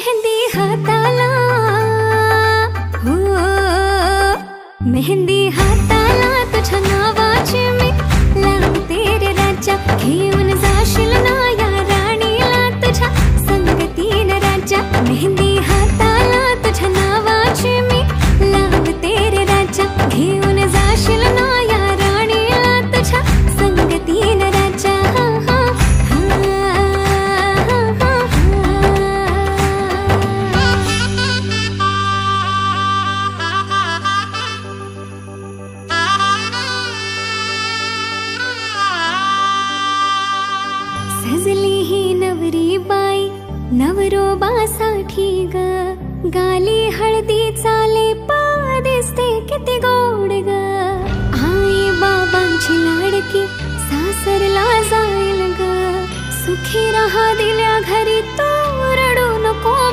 मेहंदी हाताला हो, मेहंदी हाताला तुझ्या नावाची मी लावते रे राजा. घेऊन जाशील ना या राणीला तुझ्या संगतीन राजा. मेहंदी हाताला तुझ्या नावाची मी लावते रे राजा. घेऊन जाशील ना या राणीला तुझ्या संगतीन राजा. सजली ही नवरी बाई नवरोबासाठी ग. गाली हळदी चाले दिसते किती गोड ग. आई बाबांची लाडकी सासरला जाईल ग. सुखी राहा दिल्या घरी तो रडू नको